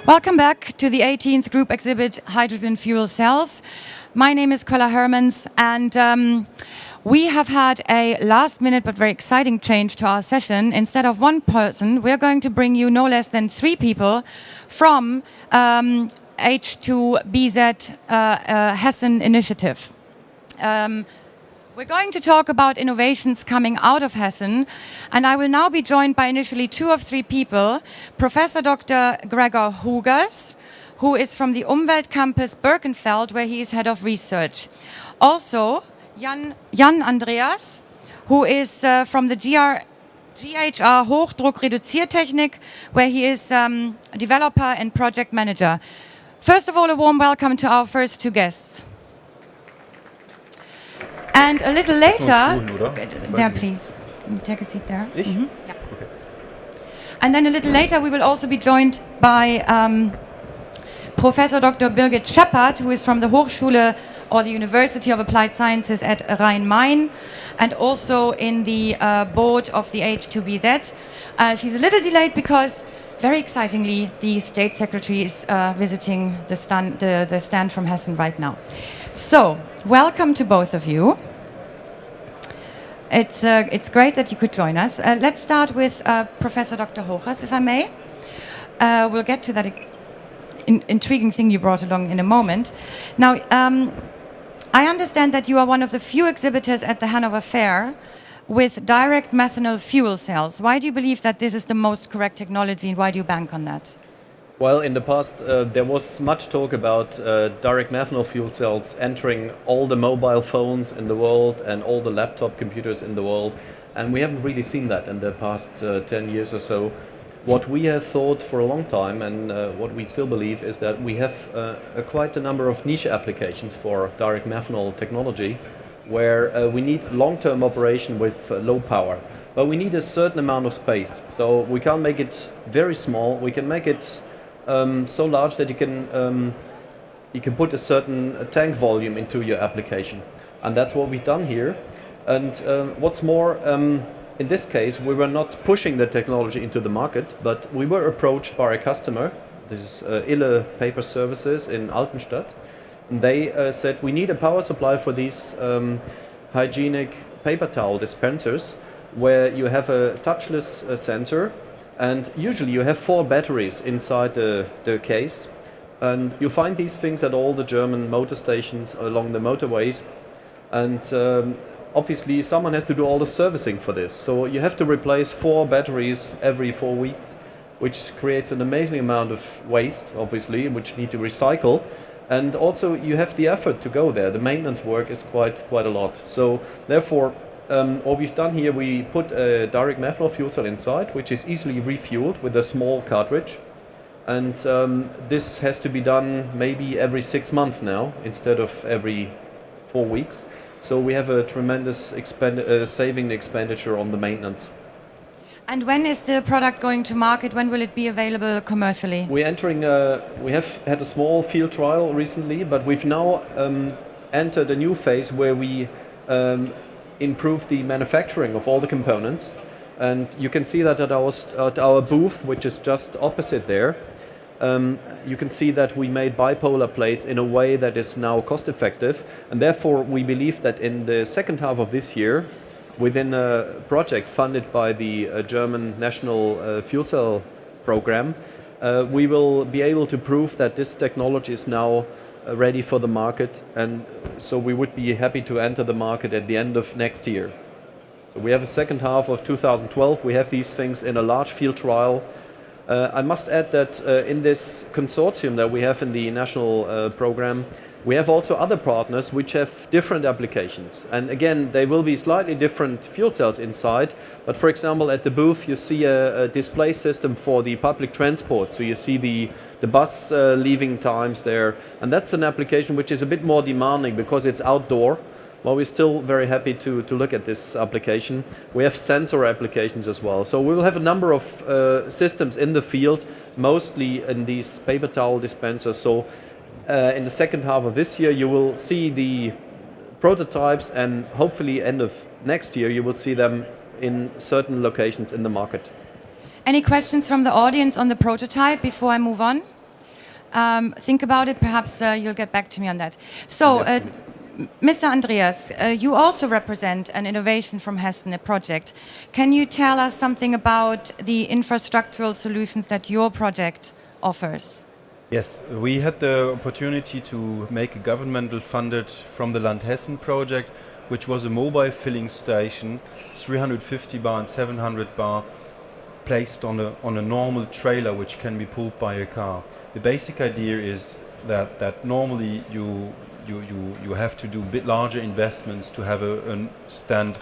Welcome back to the 18th group exhibit, Hydrogen Fuel Cells. My name is Kola Hermans, and we have had a last-minute but very exciting change to our session. Instead of one person, we're going to bring you no less than 3 people from H2BZ Hessen Initiative. We're going to talk about innovations coming out of Hessen, and I will now be joined by initially 2 of 3 people. Professor Dr. Gregor Hoogers, who is from the Umwelt-Campus Birkenfeld, where he is head of research. Also, Andreas, who is from the GHR Hochdruck-Reduziertechnik, where he is developer and project manager. First of all, a warm welcome to our first 2 guests. And a little later, there please, can you take a seat there? Mm-hmm. Yeah. Okay. And then a little later we will also be joined by Professor Dr. Birgit Scheppat, who is from the Hochschule or the University of Applied Sciences at Rhein-Main, and also in the board of the H2BZ. She's a little delayed because, very excitingly, the State Secretary is visiting the stand from Hessen right now. So, welcome to both of you. It's great that you could join us. Let's start with Professor Dr. Hoogers, if I may. We'll get to that intriguing thing you brought along in a moment. Now, I understand that you are one of the few exhibitors at the HANNOVER Fair with direct methanol fuel cells. Why do you believe that this is the most correct technology, and why do you bank on that? Well, in the past, there was much talk about direct methanol fuel cells entering all the mobile phones in the world and all the laptop computers in the world, and we haven't really seen that in the past 10 years or so. What we have thought for a long time, and what we still believe, is that we have quite a number of niche applications for direct methanol technology, where we need long-term operation with low power. But we need a certain amount of space, so we can't make it very small. We can make it so large that you can put a certain tank volume into your application, and that's what we've done here. And what's more, in this case, we were not pushing the technology into the market, but we were approached by a customer. This is Ille Paper Services in Altenstadt, and they said we need a power supply for these hygienic paper towel dispensers, where you have a touchless sensor. And usually you have 4 batteries inside the case, and you find these things at all the German motor stations along the motorways, and obviously someone has to do all the servicing for this, so you have to replace 4 batteries every 4 weeks, which creates an amazing amount of waste, obviously, which you need to recycle, and also you have the effort to go there. The maintenance work is quite a lot, so therefore what we've done here, we put a direct methanol fuel cell inside, which is easily refueled with a small cartridge. And this has to be done maybe every 6 months now, instead of every 4 weeks. So we have a tremendous saving expenditure on the maintenance. And when is the product going to market? When will it be available commercially? We're entering, we have had a small field trial recently, but we've now entered a new phase where we improve the manufacturing of all the components, and you can see that at our booth, which is just opposite there. You can see that we made bipolar plates in a way that is now cost effective, and therefore we believe that in the second half of this year, within a project funded by the German National Fuel Cell Program, we will be able to prove that this technology is now ready for the market, and so we would be happy to enter the market at the end of next year. So we have a second half of 2012, we have these things in a large field trial. I must add that in this consortium that we have in the national program, we have also other partners which have different applications, and again they will be slightly different fuel cells inside, but for example at the booth you see a display system for the public transport, so you see the bus leaving times there, and that's an application which is a bit more demanding because it's outdoor. Well, we're still very happy to look at this application. We have sensor applications as well, so we will have a number of systems in the field, mostly in these paper towel dispensers. So in the second half of this year you will see the prototypes, and hopefully end of next year you will see them in certain locations in the market. Any questions from the audience on the prototype before I move on? think about it. Perhaps you'll get back to me on that. So, Mr. Andreas, you also represent an innovation from Hessen, a project. Can you tell us something about the infrastructural solutions that your project offers? Yes, we had the opportunity to make a governmental funded from the Land Hessen project, which was a mobile filling station, 350 bar and 700 bar, placed on a normal trailer which can be pulled by a car. The basic idea is that normally you have to do a bit larger investments to have a stand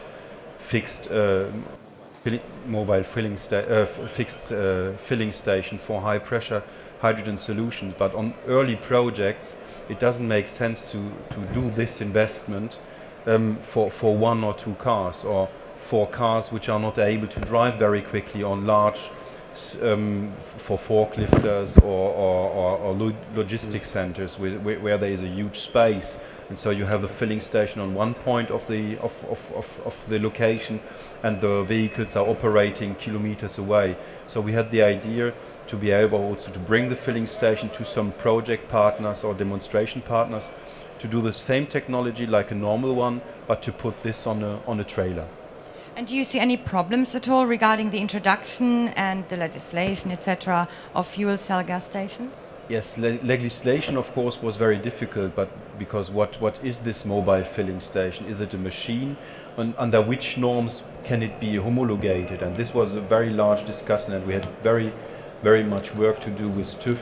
fixed mobile filling filling station for high pressure hydrogen solutions. But on early projects, it doesn't make sense to do this investment for one or two cars, or for cars which are not able to drive very quickly on large for forklifters or logistic centers where there is a huge space, and so you have the filling station on one point of the location, and the vehicles are operating kilometers away. So we had the idea to be able also to bring the filling station to some project partners or demonstration partners to do the same technology like a normal one, but to put this on a trailer. And do you see any problems at all regarding the introduction and the legislation, etc., of fuel cell gas stations? Yes, legislation of course was very difficult, but because what is this mobile filling station? Is it a machine? And under which norms can it be homologated? And this was a very large discussion, and we had very much work to do with TÜV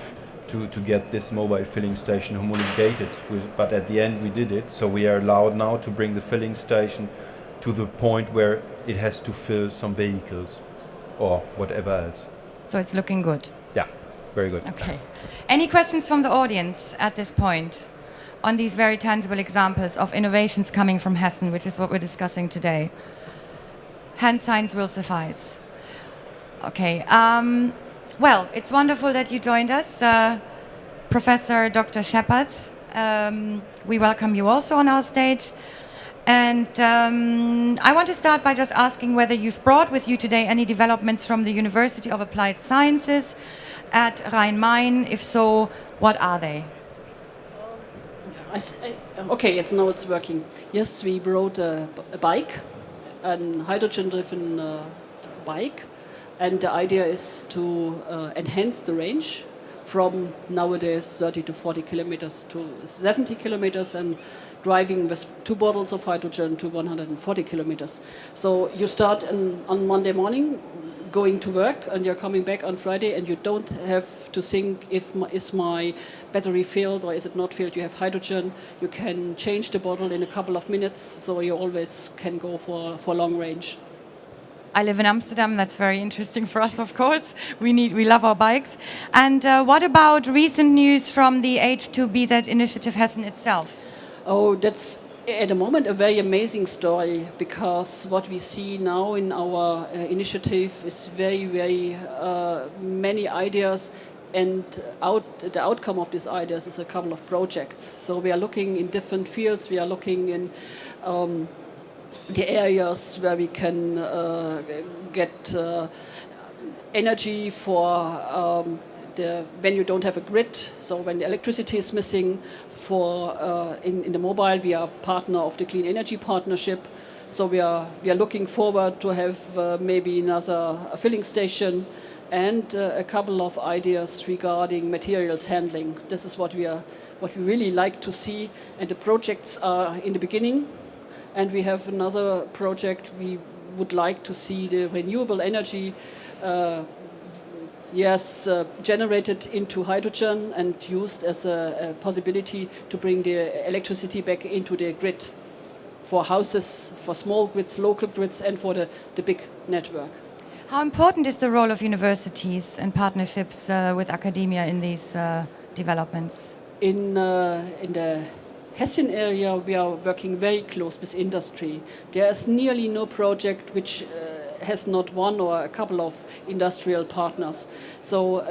to get this mobile filling station homologated. But at the end we did it, so we are allowed now to bring the filling station to the point where it has to fill some vehicles or whatever else. So it's looking good. Yeah, very good. Okay. Any questions from the audience at this point on these very tangible examples of innovations coming from Hessen, which is what we're discussing today? Hand signs will suffice. Okay. Well, it's wonderful that you joined us, Professor Dr. Scheppat. We welcome you also on our stage. And I want to start by just asking whether you've brought with you today any developments from the University of Applied Sciences at Rhein-Main. If so, what are they? Okay, now it's working. Yes, we brought a bike, a hydrogen-driven bike, and the idea is to enhance the range from nowadays 30 to 40 kilometers to 70 kilometers, and driving with 2 bottles of hydrogen to 140 kilometers. So you start on Monday morning, going to work, and you're coming back on Friday, and you don't have to think is my battery filled or is it not filled. You have hydrogen. You can change the bottle in a couple of minutes, so you always can go for long range. I live in Amsterdam. That's very interesting for us, of course. We love our bikes. And what about recent news from the H2BZ initiative Hessen itself? Oh, that's at the moment a very amazing story, because what we see now in our initiative is very many ideas, and the outcome of these ideas is a couple of projects. So we are looking in different fields. We are looking in the areas where we can get energy for when you don't have a grid, so when the electricity is missing. In the mobile, we are partner of the Clean Energy Partnership, so we are looking forward to have maybe another filling station, and a couple of ideas regarding materials handling. This is what we really like to see, and the projects are in the beginning. And we have another project. We would like to see the renewable energy generated into hydrogen and used as a possibility to bring the electricity back into the grid for houses, for small grids, local grids, and for the big network. How important is the role of universities and partnerships with academia in these developments? In the Hessen area, we are working very close with industry. There is nearly no project which has not one or a couple of industrial partners. So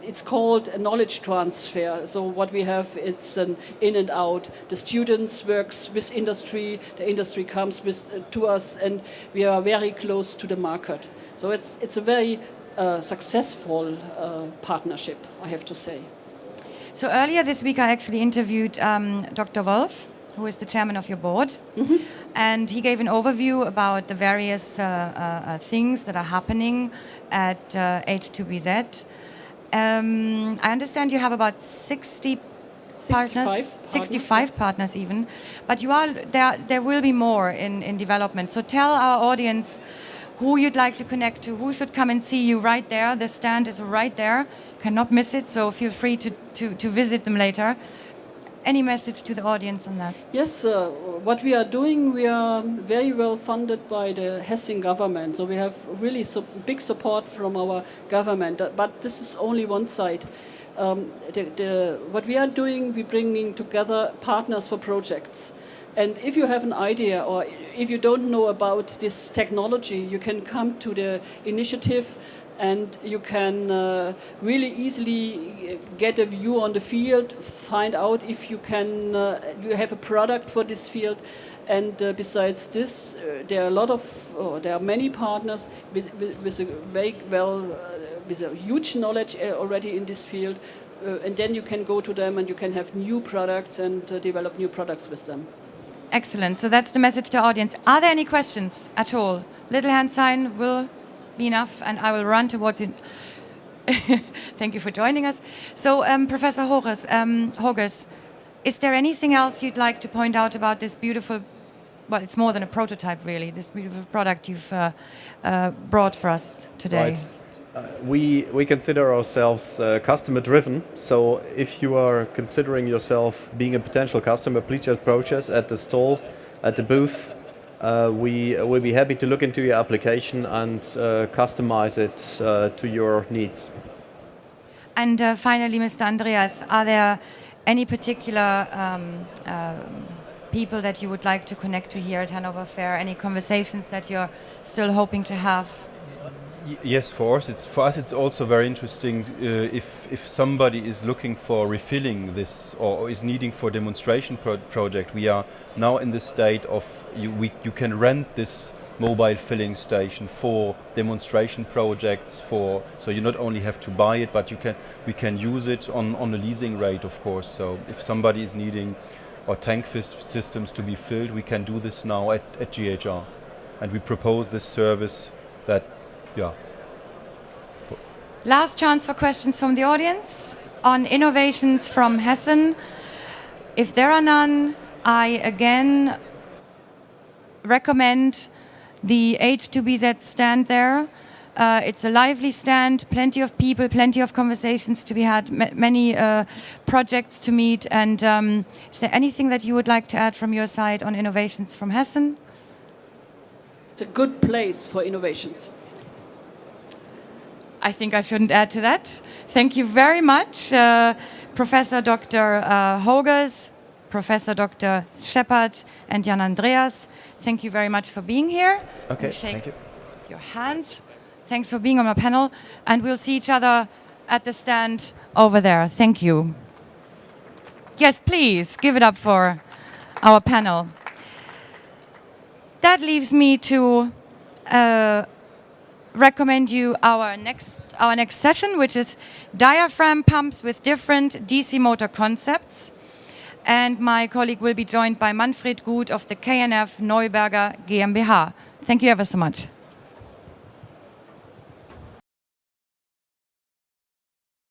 it's called a knowledge transfer. So what we have, it's an in and out. The students works with industry, the industry comes to us, and we are very close to the market. So it's a very successful partnership, I have to say. So earlier this week I actually interviewed Dr. Wolf, who is the chairman of your board, and he gave an overview about the various things that are happening at H2BZ. I understand you have about 65 partners even, but you are there will be more in development. So tell our audience who you'd like to connect to, who should come and see you right there. The stand is right there. Cannot miss it, so feel free to visit them later. Any message to the audience on that? Yes, what we are doing, we are very well funded by the Hessen government. So we have really big support from our government. But this is only one side. What we are doing, we're bringing together partners for projects. And if you have an idea or if you don't know about this technology, you can come to the initiative and you can really easily get a view on the field, find out if you can you have a product for this field. And besides this, there are many partners with a very with a huge knowledge already in this field, and then you can go to them and you can have new products and develop new products with them. Excellent. So that's the message to our audience. Are there any questions at all? Little hand sign will be enough, and I will run towards it. Thank you for joining us. So, Professor Hoogers, is there anything else you'd like to point out about this beautiful, well, it's more than a prototype really, this beautiful product you've brought for us today? Right. We consider ourselves customer driven, so if you are considering yourself being a potential customer, please approach us at the stall, at the booth. We will be happy to look into your application and customize it to your needs. And finally, Mr. Andreas, are there any particular people that you would like to connect to here at Hannover Fair? Any conversations that you're still hoping to have? Yes, for us it's also very interesting if somebody is looking for refilling this or is needing for demonstration project. We are now in the state of you can rent this mobile filling station for demonstration projects. So you not only have to buy it, but we can use it on a leasing rate, of course. So if somebody is needing our tank systems to be filled, we can do this now at GHR, and we propose this service that. Yeah. Last chance for questions from the audience on innovations from Hessen. If there are none, I again recommend the H2BZ stand there. It's a lively stand, plenty of people, plenty of conversations to be had, many projects to meet. And is there anything that you would like to add from your side on innovations from Hessen? It's a good place for innovations. I think I shouldn't add to that. Thank you very much, Professor Dr. Hoogers, Professor Dr. Scheppat, and Jan Andreas. Thank you very much for being here. Okay, thank you. Your hands. Thanks for being on my panel, and we'll see each other at the stand over there. Thank you. Yes, please, give it up for our panel. That leaves me to recommend you our next session, which is diaphragm pumps with different DC motor concepts. And my colleague will be joined by Manfred Gut of the KNF Neuberger GmbH. Thank you ever so much.